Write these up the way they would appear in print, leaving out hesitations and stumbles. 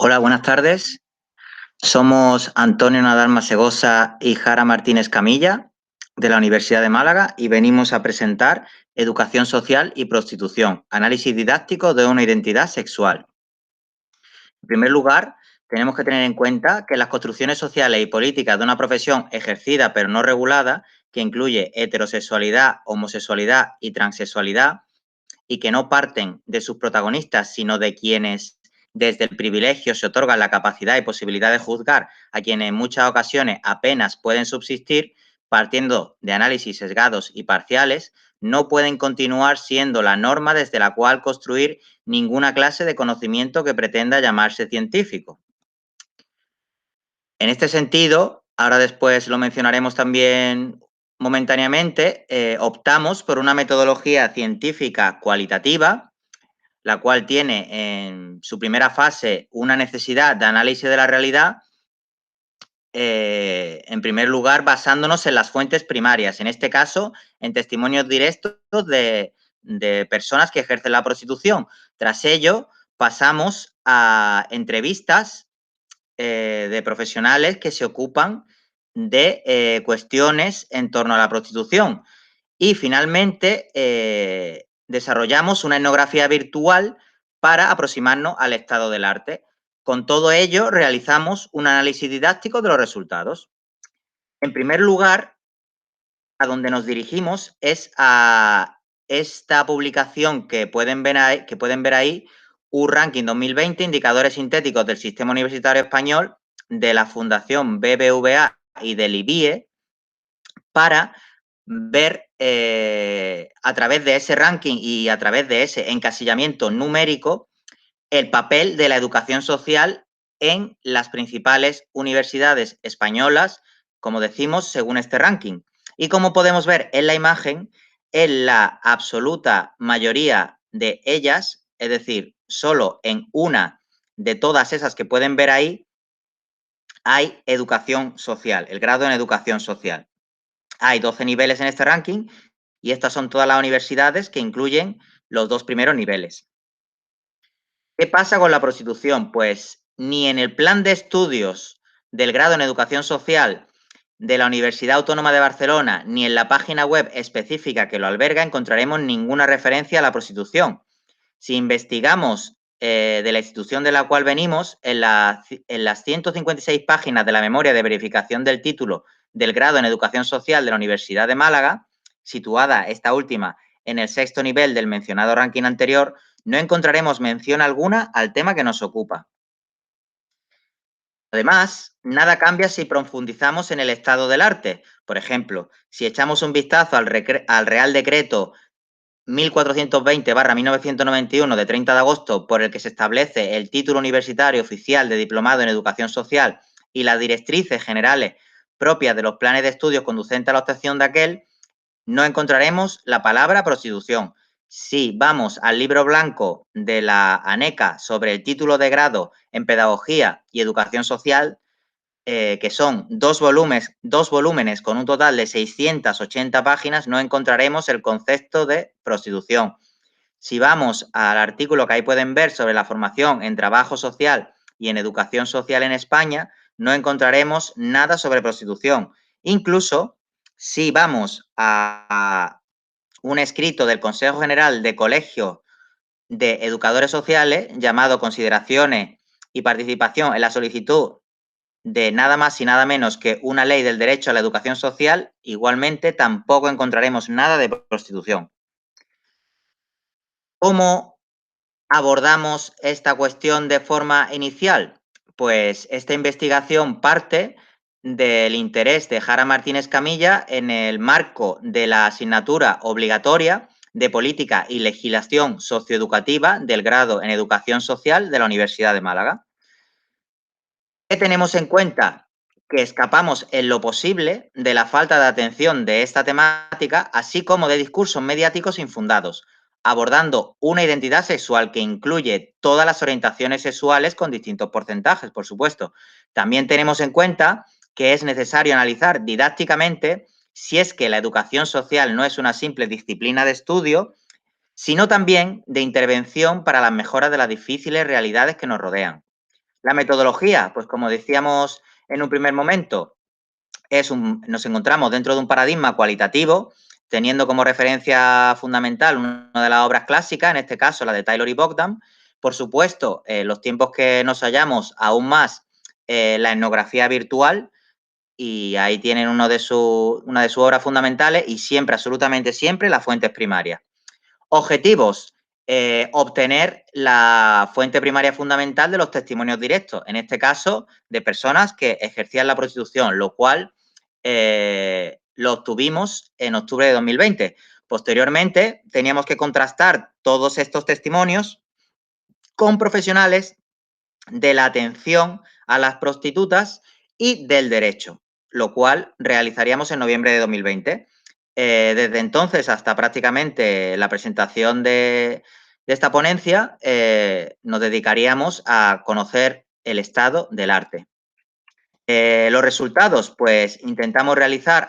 Hola, buenas tardes. Somos Antonio Nadal Masegosa y Jara Martínez Camilla, de la Universidad de Málaga, y venimos a presentar Educación Social y Prostitución, análisis didáctico de una identidad sexual. En primer lugar, tenemos que tener en cuenta que las construcciones sociales y políticas de una profesión ejercida pero no regulada, que incluye heterosexualidad, homosexualidad y transexualidad, y que no parten de sus protagonistas, sino de quienes desde el privilegio se otorgan la capacidad y posibilidad de juzgar a quienes en muchas ocasiones apenas pueden subsistir, partiendo de análisis sesgados y parciales, no pueden continuar siendo la norma desde la cual construir ninguna clase de conocimiento que pretenda llamarse científico. En este sentido, ahora después lo mencionaremos también momentáneamente, optamos por una metodología científica cualitativa, la cual tiene en su primera fase una necesidad de análisis de la realidad, en primer lugar basándonos en las fuentes primarias, en este caso en testimonios directos de personas que ejercen la prostitución. Tras ello pasamos a entrevistas de profesionales que se ocupan de cuestiones en torno a la prostitución. Y finalmente desarrollamos una etnografía virtual para aproximarnos al estado del arte. Con todo ello realizamos un análisis didáctico de los resultados. En primer lugar, a donde nos dirigimos es a esta publicación que pueden ver ahí, un ranking 2020, indicadores sintéticos del sistema universitario español, de la Fundación BBVA y del IBIE, para ver a través de ese ranking y a través de ese encasillamiento numérico el papel de la educación social en las principales universidades españolas, como decimos, según este ranking. Y como podemos ver en la imagen, en la absoluta mayoría de ellas, es decir, solo en una de todas esas que pueden ver ahí, hay educación social, el grado en educación social. Hay 12 niveles en este ranking y estas son todas las universidades que incluyen los dos primeros niveles. ¿Qué pasa con la prostitución? Pues ni en el plan de estudios del grado en educación social de la Universidad Autónoma de Barcelona, ni en la página web específica que lo alberga, encontraremos ninguna referencia a la prostitución. Si investigamos de la institución de la cual venimos, en las 156 páginas de la memoria de verificación del título del grado en Educación Social de la Universidad de Málaga, situada esta última en el sexto nivel del mencionado ranking anterior, no encontraremos mención alguna al tema que nos ocupa. Además, nada cambia si profundizamos en el estado del arte. Por ejemplo, si echamos un vistazo al Real Decreto 1420/1991 de 30 de agosto, por el que se establece el título universitario oficial de diplomado en educación social y las directrices generales propias de los planes de estudios conducentes a la obtención de aquel, no encontraremos la palabra prostitución. Si vamos al libro blanco de la ANECA sobre el título de grado en Pedagogía y Educación Social, que son dos volúmenes con un total de 680 páginas, no encontraremos el concepto de prostitución. Si vamos al artículo que ahí pueden ver sobre la formación en trabajo social y en educación social en España, no encontraremos nada sobre prostitución. Incluso si vamos a un escrito del Consejo General de Colegios de Educadores Sociales llamado Consideraciones y Participación en la solicitud de nada más y nada menos que una ley del derecho a la educación social, igualmente tampoco encontraremos nada de prostitución. ¿Cómo abordamos esta cuestión de forma inicial? Pues esta investigación parte del interés de Jara Martínez Camilla en el marco de la asignatura obligatoria de Política y Legislación Socioeducativa del grado en Educación Social de la Universidad de Málaga. ¿Qué tenemos en cuenta? Que escapamos en lo posible de la falta de atención de esta temática, así como de discursos mediáticos infundados, abordando una identidad sexual que incluye todas las orientaciones sexuales con distintos porcentajes, por supuesto. También tenemos en cuenta que es necesario analizar didácticamente si es que la educación social no es una simple disciplina de estudio, sino también de intervención para las mejoras de las difíciles realidades que nos rodean. La metodología, pues como decíamos en un primer momento, nos encontramos dentro de un paradigma cualitativo, teniendo como referencia fundamental una de las obras clásicas, en este caso la de Taylor y Bogdan. Por supuesto, los tiempos que nos hallamos, aún más la etnografía virtual, y ahí tienen una de sus obras fundamentales y siempre, absolutamente siempre, las fuentes primarias. Objetivos, obtener la fuente primaria fundamental de los testimonios directos, en este caso de personas que ejercían la prostitución, lo cual lo obtuvimos en octubre de 2020. Posteriormente, teníamos que contrastar todos estos testimonios con profesionales de la atención a las prostitutas y del derecho, lo cual realizaríamos en noviembre de 2020. Desde entonces hasta prácticamente la presentación de esta ponencia, nos dedicaríamos a conocer el estado del arte. Los resultados, pues intentamos realizar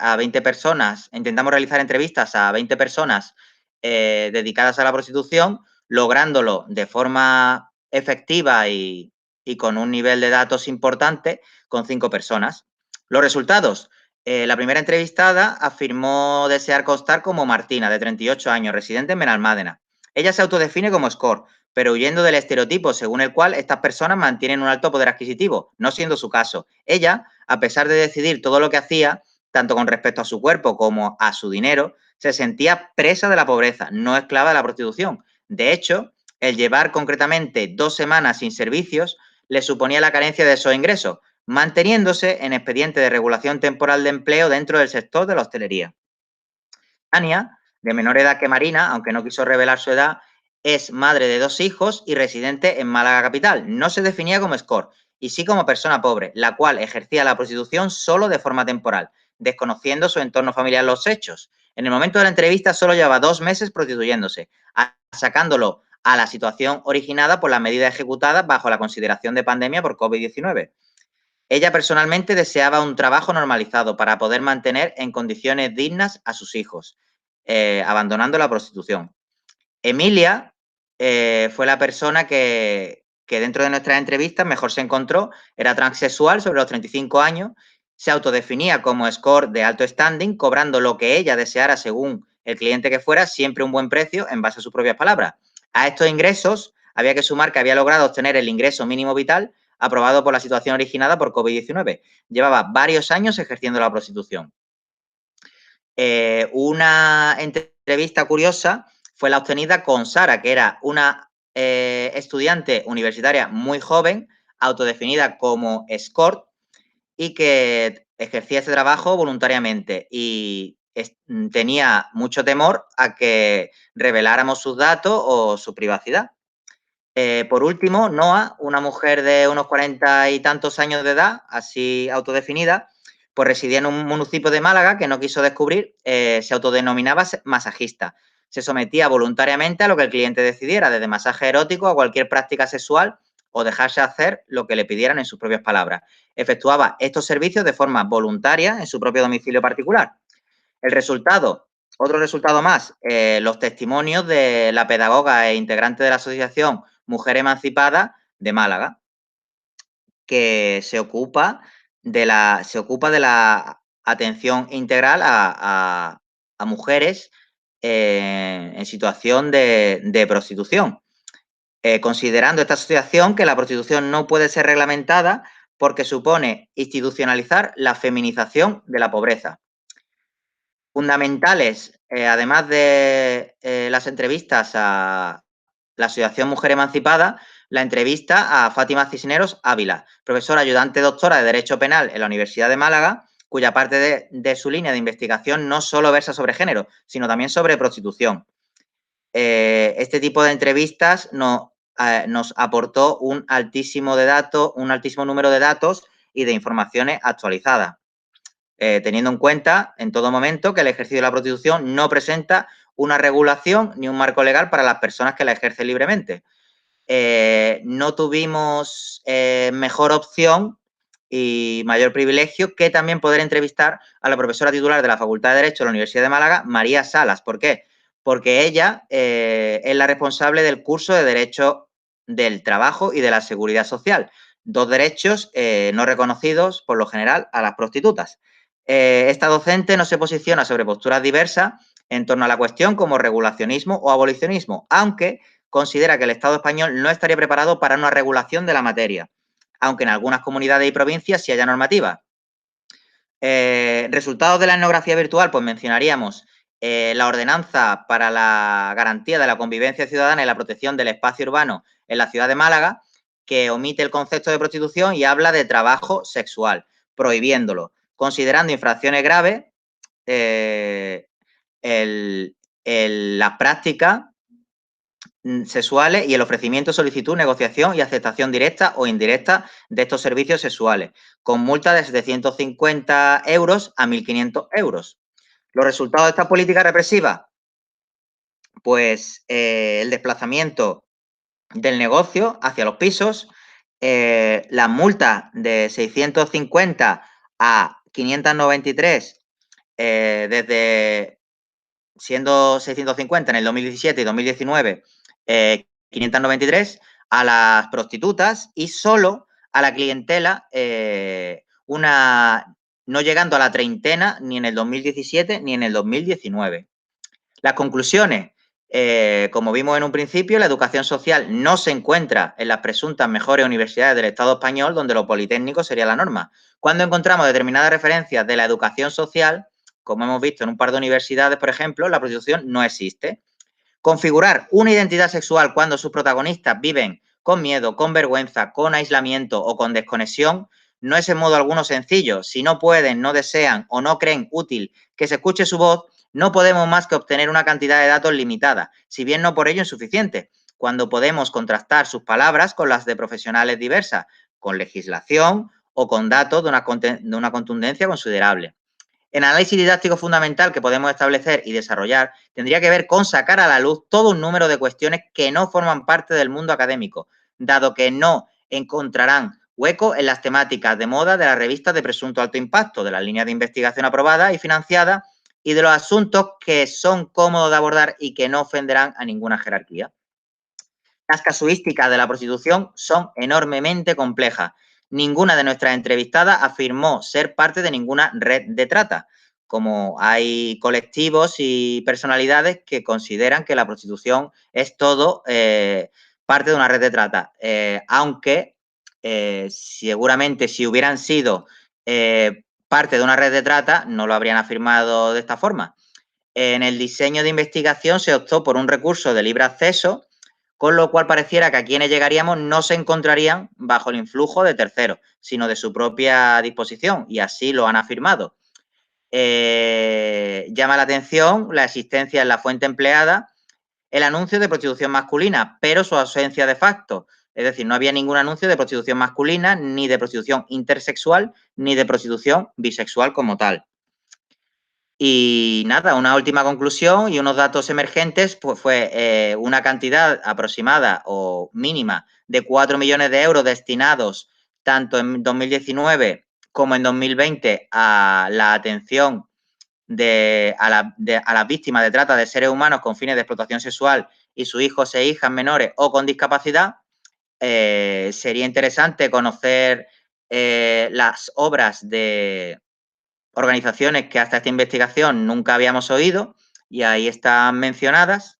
entrevistas a 20 personas dedicadas a la prostitución, lográndolo de forma efectiva y con un nivel de datos importante con 5 personas. Los resultados, la primera entrevistada afirmó desear constar como Martina, de 38 años, residente en Benalmádena. Ella se autodefine como escort, pero huyendo del estereotipo según el cual estas personas mantienen un alto poder adquisitivo, no siendo su caso. Ella, a pesar de decidir todo lo que hacía, tanto con respecto a su cuerpo como a su dinero, se sentía presa de la pobreza, no esclava de la prostitución. De hecho, el llevar concretamente 2 semanas sin servicios le suponía la carencia de esos ingresos, manteniéndose en expediente de regulación temporal de empleo dentro del sector de la hostelería. Tania, de menor edad que Marina, aunque no quiso revelar su edad, es madre de 2 hijos y residente en Málaga capital. No se definía como escort y sí como persona pobre, la cual ejercía la prostitución solo de forma temporal, desconociendo su entorno familiar los hechos. En el momento de la entrevista solo llevaba 2 meses prostituyéndose, sacándolo a la situación originada por las medidas ejecutadas bajo la consideración de pandemia por COVID-19. Ella personalmente deseaba un trabajo normalizado para poder mantener en condiciones dignas a sus hijos, abandonando la prostitución. Emilia fue la persona que dentro de nuestras entrevistas mejor se encontró, era transexual sobre los 35 años, se autodefinía como escort de alto standing, cobrando lo que ella deseara según el cliente que fuera, siempre un buen precio en base a sus propias palabras. A estos ingresos había que sumar que había logrado obtener el ingreso mínimo vital aprobado por la situación originada por COVID-19. Llevaba varios años ejerciendo la prostitución. Una entrevista curiosa fue la obtenida con Sara, que era una estudiante universitaria muy joven, autodefinida como escort y que ejercía ese trabajo voluntariamente y tenía mucho temor a que reveláramos sus datos o su privacidad. Por último, Noa, una mujer de unos 40 y tantos años de edad, así autodefinida, pues residía en un municipio de Málaga que no quiso descubrir, se autodenominaba masajista. Se sometía voluntariamente a lo que el cliente decidiera, desde masaje erótico a cualquier práctica sexual o dejarse hacer lo que le pidieran en sus propias palabras. Efectuaba estos servicios de forma voluntaria en su propio domicilio particular. El resultado, otro resultado más, los testimonios de la pedagoga e integrante de la asociación Mujer Emancipada de Málaga, que se ocupa de la atención integral a mujeres en situación de prostitución, considerando esta asociación que la prostitución no puede ser reglamentada porque supone institucionalizar la feminización de la pobreza. Fundamentales, además de las entrevistas a la Asociación Mujer Emancipada, la entrevista a Fátima Cisneros Ávila, profesora ayudante doctora de Derecho Penal en la Universidad de Málaga, cuya parte de su línea de investigación no solo versa sobre género, sino también sobre prostitución. Este tipo de entrevistas nos aportó un altísimo número de datos y de informaciones actualizadas. Teniendo en cuenta en todo momento que el ejercicio de la prostitución no presenta una regulación ni un marco legal para las personas que la ejercen libremente. No tuvimos mejor opción y mayor privilegio que también poder entrevistar a la profesora titular de la Facultad de Derecho de la Universidad de Málaga, María Salas. ¿Por qué? Porque ella es la responsable del curso de Derecho del Trabajo y de la Seguridad Social. dos derechos no reconocidos, por lo general, a las prostitutas. Esta docente no se posiciona sobre posturas diversas en torno a la cuestión como regulacionismo o abolicionismo, aunque considera que el Estado español no estaría preparado para una regulación de la materia, aunque en algunas comunidades y provincias sí haya normativa. Resultados de la etnografía virtual, pues mencionaríamos la ordenanza para la garantía de la convivencia ciudadana y la protección del espacio urbano en la ciudad de Málaga, que omite el concepto de prostitución y habla de trabajo sexual, prohibiéndolo, considerando infracciones graves la práctica sexuales y el ofrecimiento, solicitud, negociación y aceptación directa o indirecta de estos servicios sexuales, con multa de 750 euros a 1.500 euros. ¿Los resultados de esta política represiva? Pues el desplazamiento del negocio hacia los pisos, las multas de 650 a 593 desde siendo 650 en el 2017 y 2019, 593 a las prostitutas y solo a la clientela, no llegando a la treintena ni en el 2017 ni en el 2019. Las conclusiones, como vimos en un principio, la educación social no se encuentra en las presuntas mejores universidades del Estado español, donde lo politécnico sería la norma. Cuando encontramos determinadas referencias de la educación social, como hemos visto en un par de universidades, por ejemplo, la prostitución no existe. Configurar una identidad sexual cuando sus protagonistas viven con miedo, con vergüenza, con aislamiento o con desconexión no es en modo alguno sencillo. Si no pueden, no desean o no creen útil que se escuche su voz, no podemos más que obtener una cantidad de datos limitada, si bien no por ello insuficiente, cuando podemos contrastar sus palabras con las de profesionales diversas, con legislación o con datos de una contundencia considerable. El análisis didáctico fundamental que podemos establecer y desarrollar tendría que ver con sacar a la luz todo un número de cuestiones que no forman parte del mundo académico, dado que no encontrarán hueco en las temáticas de moda de las revistas de presunto alto impacto, de las líneas de investigación aprobadas y financiadas y de los asuntos que son cómodos de abordar y que no ofenderán a ninguna jerarquía. Las casuísticas de la prostitución son enormemente complejas. Ninguna de nuestras entrevistadas afirmó ser parte de ninguna red de trata, como hay colectivos y personalidades que consideran que la prostitución es todo parte de una red de trata, aunque seguramente si hubieran sido parte de una red de trata no lo habrían afirmado de esta forma. En el diseño de investigación se optó por un recurso de libre acceso, con lo cual pareciera que a quienes llegaríamos no se encontrarían bajo el influjo de terceros, sino de su propia disposición, y así lo han afirmado. Llama la atención la existencia en la fuente empleada el anuncio de prostitución masculina, pero su ausencia de facto. Es decir, no había ningún anuncio de prostitución masculina, ni de prostitución intersexual, ni de prostitución bisexual como tal. Y nada, una última conclusión y unos datos emergentes, pues fue una cantidad aproximada o mínima de 4 millones de euros destinados tanto en 2019 como en 2020 a la atención a las víctimas de trata de seres humanos con fines de explotación sexual y sus hijos e hijas menores o con discapacidad. Sería interesante conocer las obras de organizaciones que hasta esta investigación nunca habíamos oído y ahí están mencionadas,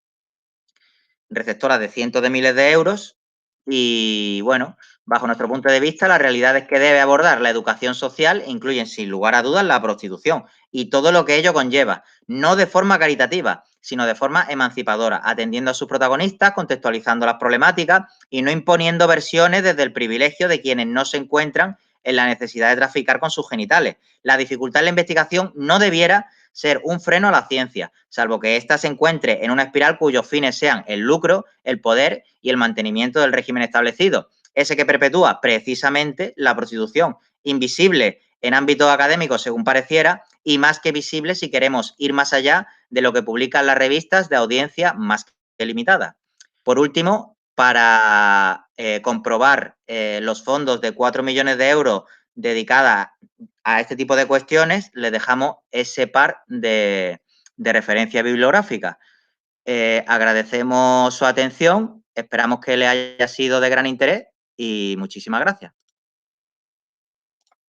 receptoras de cientos de miles de euros y, bueno, bajo nuestro punto de vista, las realidades que debe abordar la educación social incluyen, sin lugar a dudas, la prostitución y todo lo que ello conlleva, no de forma caritativa, sino de forma emancipadora, atendiendo a sus protagonistas, contextualizando las problemáticas y no imponiendo versiones desde el privilegio de quienes no se encuentran en la necesidad de traficar con sus genitales. La dificultad en la investigación no debiera ser un freno a la ciencia, salvo que ésta se encuentre en una espiral cuyos fines sean el lucro, el poder y el mantenimiento del régimen establecido, ese que perpetúa precisamente la prostitución, invisible en ámbitos académicos según pareciera y más que visible si queremos ir más allá de lo que publican las revistas de audiencia más que limitada. Por último, para comprobar los fondos de 4 millones de euros dedicadas a este tipo de cuestiones, le dejamos ese par de referencia bibliográfica. Agradecemos su atención, esperamos que le haya sido de gran interés y muchísimas gracias.